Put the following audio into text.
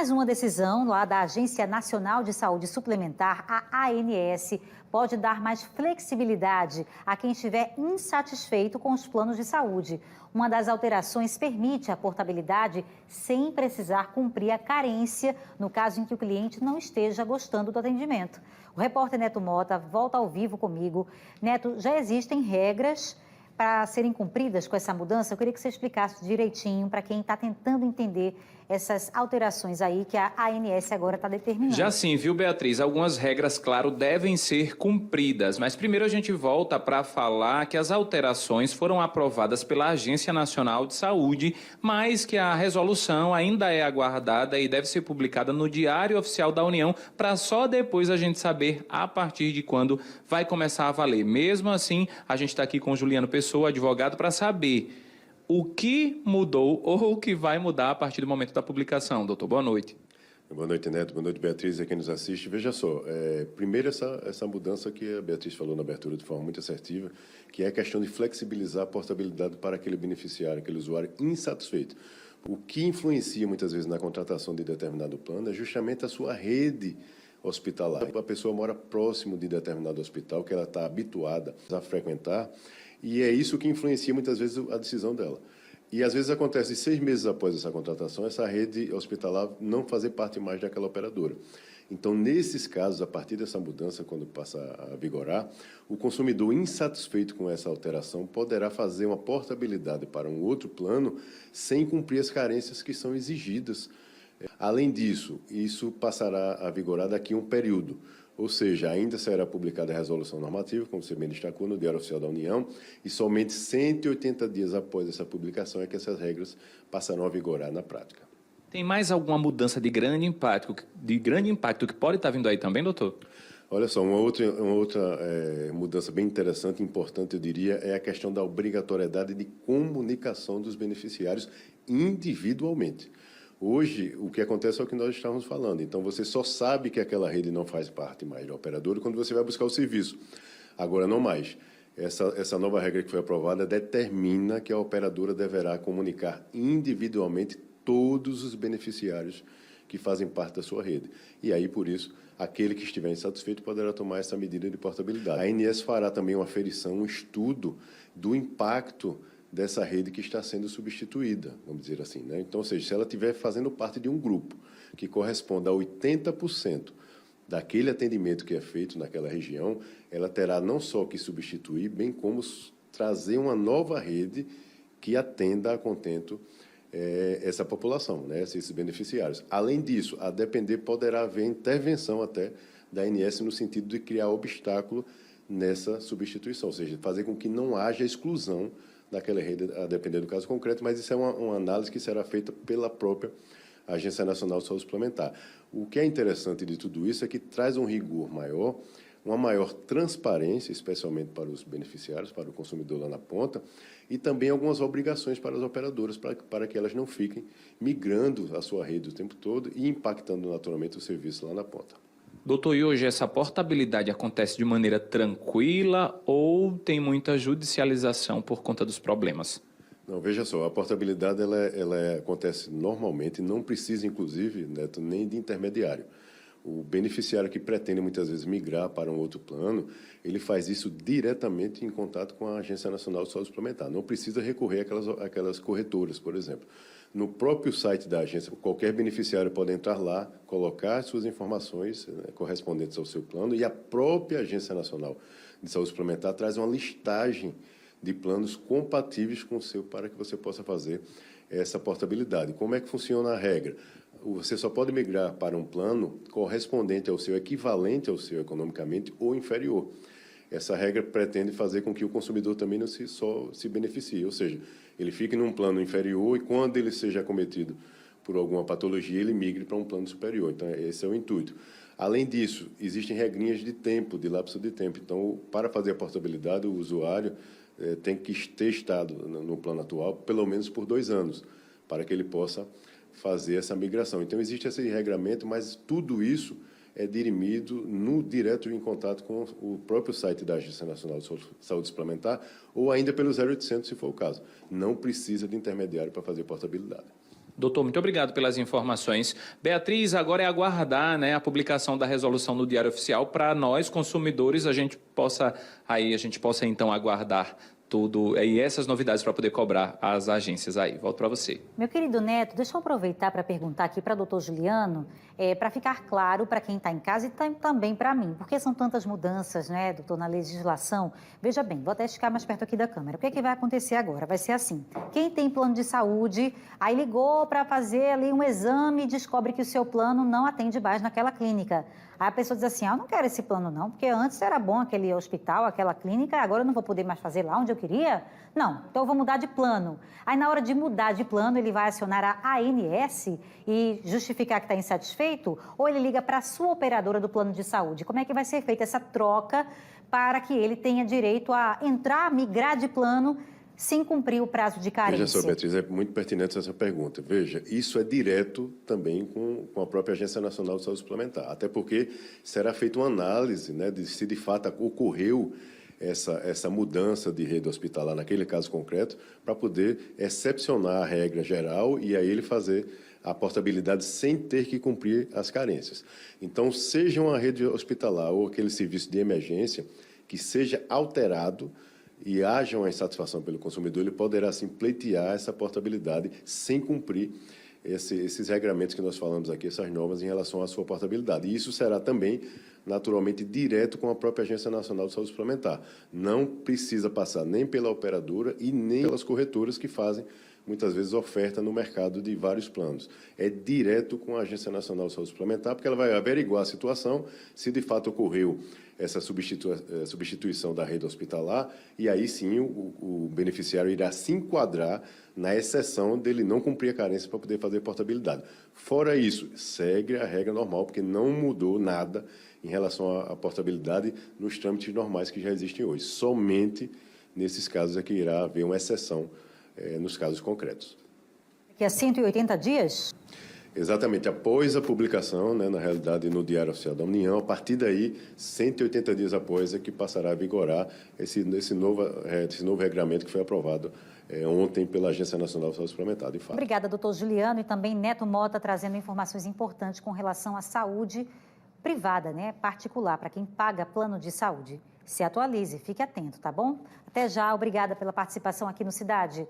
Mais uma decisão lá da Agência Nacional de Saúde Suplementar, a ANS, pode dar mais flexibilidade a quem estiver insatisfeito com os planos de saúde. Uma das alterações permite a portabilidade sem precisar cumprir a carência no caso em que o cliente não esteja gostando do atendimento. O repórter Neto Mota volta ao vivo comigo. Neto, já existem regras para serem cumpridas com essa mudança? Eu queria que você explicasse direitinho para quem está tentando entender essas alterações aí que a ANS agora está determinando. Já sim, viu, Beatriz? Algumas regras, claro, devem ser cumpridas, mas primeiro a gente volta para falar que as alterações foram aprovadas pela Agência Nacional de Saúde, mas que a resolução ainda é aguardada e deve ser publicada no Diário Oficial da União, para só depois a gente saber a partir de quando vai começar a valer. Mesmo assim, a gente está aqui com o Juliano Pessoa, advogado, para saber o que mudou ou o que vai mudar a partir do momento da publicação. Doutor, boa noite. Boa noite, Neto. Boa noite, Beatriz, a quem nos assiste. Veja só, primeiro essa mudança que a Beatriz falou na abertura de forma muito assertiva, que é a questão de flexibilizar a portabilidade para aquele beneficiário, aquele usuário insatisfeito. O que influencia muitas vezes na contratação de determinado plano é justamente a sua rede hospitalar. A pessoa mora próximo de determinado hospital que ela está habituada a frequentar, e é isso que influencia muitas vezes a decisão dela. E às vezes acontece 6 meses após essa contratação, essa rede hospitalar não fazer parte mais daquela operadora. Então, nesses casos, a partir dessa mudança, quando passa a vigorar, o consumidor insatisfeito com essa alteração poderá fazer uma portabilidade para um outro plano sem cumprir as carências que são exigidas. Além disso, isso passará a vigorar daqui a um período. Ou seja, ainda será publicada a resolução normativa, como você bem destacou, no Diário Oficial da União, e somente 180 dias após essa publicação é que essas regras passarão a vigorar na prática. Tem mais alguma mudança de grande impacto que pode estar vindo aí também, doutor? Olha só, uma outra mudança bem interessante e importante, eu diria, é a questão da obrigatoriedade de comunicação dos beneficiários individualmente. Hoje, o que acontece é o que nós estávamos falando. Então, você só sabe que aquela rede não faz parte mais da operadora quando você vai buscar o serviço. Agora, não mais. Essa nova regra que foi aprovada determina que a operadora deverá comunicar individualmente todos os beneficiários que fazem parte da sua rede. E aí, por isso, aquele que estiver insatisfeito poderá tomar essa medida de portabilidade. A ANS fará também uma aferição, um estudo do impacto dessa rede que está sendo substituída, vamos dizer assim, né? Então, ou seja, se ela estiver fazendo parte de um grupo que corresponda a 80% daquele atendimento que é feito naquela região, ela terá não só que substituir, bem como trazer uma nova rede que atenda a contento essa população, né? Esses beneficiários. Além disso, a depender, poderá haver intervenção até da ANS no sentido de criar obstáculo nessa substituição, ou seja, fazer com que não haja exclusão daquela rede, a depender do caso concreto, mas isso é uma análise que será feita pela própria Agência Nacional de Saúde Suplementar. O que é interessante de tudo isso é que traz um rigor maior, uma maior transparência, especialmente para os beneficiários, para o consumidor lá na ponta, e também algumas obrigações para as operadoras, para que elas não fiquem migrando a sua rede o tempo todo e impactando naturalmente o serviço lá na ponta. Doutor, e hoje essa portabilidade acontece de maneira tranquila ou tem muita judicialização por conta dos problemas? Não, veja só, a portabilidade ela acontece normalmente, não precisa, inclusive, Neto, nem de intermediário. O beneficiário que pretende muitas vezes migrar para um outro plano, ele faz isso diretamente em contato com a Agência Nacional de Saúde Suplementar. Não precisa recorrer àquelas corretoras, por exemplo. No próprio site da agência, qualquer beneficiário pode entrar lá, colocar suas informações, né, correspondentes ao seu plano, e a própria Agência Nacional de Saúde Suplementar traz uma listagem de planos compatíveis com o seu para que você possa fazer essa portabilidade. Como é que funciona a regra? Você só pode migrar para um plano correspondente ao seu, equivalente ao seu economicamente ou inferior. Essa regra pretende fazer com que o consumidor também não só se beneficie, ou seja, ele fique num plano inferior e quando ele seja acometido por alguma patologia, ele migre para um plano superior. Então, esse é o intuito. Além disso, existem regrinhas de tempo, de lapso de tempo. Então, para fazer a portabilidade, o usuário tem que ter estado no plano atual pelo menos por 2 anos, para que ele possa fazer essa migração. Então, existe esse regramento, mas tudo isso é dirimido direto em contato com o próprio site da Agência Nacional de Saúde Suplementar ou ainda pelo 0800, se for o caso. Não precisa de intermediário para fazer portabilidade. Doutor, muito obrigado pelas informações. Beatriz, agora é aguardar, né, a publicação da resolução no Diário Oficial para nós, consumidores, a gente possa então aguardar tudo e essas novidades para poder cobrar as agências aí. Volto para você. Meu querido Neto, deixa eu aproveitar para perguntar aqui para o doutor Juliano, para ficar claro para quem está em casa e também para mim, porque são tantas mudanças, né, doutor, na legislação. Veja bem, vou até ficar mais perto aqui da câmera. O que é que vai acontecer agora? Vai ser assim, quem tem plano de saúde, aí ligou para fazer ali um exame e descobre que o seu plano não atende mais naquela clínica. Aí a pessoa diz assim, eu não quero esse plano não, porque antes era bom aquele hospital, aquela clínica, agora eu não vou poder mais fazer lá onde eu queria? Não, então eu vou mudar de plano. Aí na hora de mudar de plano, ele vai acionar a ANS e justificar que está insatisfeito, ou ele liga para a sua operadora do plano de saúde. Como é que vai ser feita essa troca para que ele tenha direito a entrar, migrar de plano, sem cumprir o prazo de carência? Veja só, Beatriz, é muito pertinente essa pergunta. Veja, isso é direto também com a própria Agência Nacional de Saúde Suplementar, até porque será feita uma análise, né, de se de fato ocorreu essa mudança de rede hospitalar naquele caso concreto, para poder excepcionar a regra geral e aí ele fazer a portabilidade sem ter que cumprir as carências. Então, seja uma rede hospitalar ou aquele serviço de emergência que seja alterado e haja uma insatisfação pelo consumidor, ele poderá, sim, pleitear essa portabilidade sem cumprir esses regramentos que nós falamos aqui, essas normas em relação à sua portabilidade. E isso será também, naturalmente, direto com a própria Agência Nacional de Saúde Suplementar. Não precisa passar nem pela operadora e nem pelas corretoras que fazem, muitas vezes, oferta no mercado de vários planos. É direto com a Agência Nacional de Saúde Suplementar, porque ela vai averiguar a situação, se de fato ocorreu essa substituição da rede hospitalar, e aí sim o beneficiário irá se enquadrar na exceção dele não cumprir a carência para poder fazer portabilidade. Fora isso, segue a regra normal, porque não mudou nada em relação à portabilidade nos trâmites normais que já existem hoje. Somente nesses casos é que irá haver uma exceção nos casos concretos. Que é 180 dias? Exatamente, após a publicação, né, na realidade, no Diário Oficial da União, a partir daí, 180 dias após, é que passará a vigorar esse novo regramento que foi aprovado ontem pela Agência Nacional de Saúde Suplementar, de fato. Obrigada, doutor Juliano, e também Neto Mota trazendo informações importantes com relação à saúde privada, né, particular, para quem paga plano de saúde. Se atualize, fique atento, tá bom? Até já, obrigada pela participação aqui no Cidade.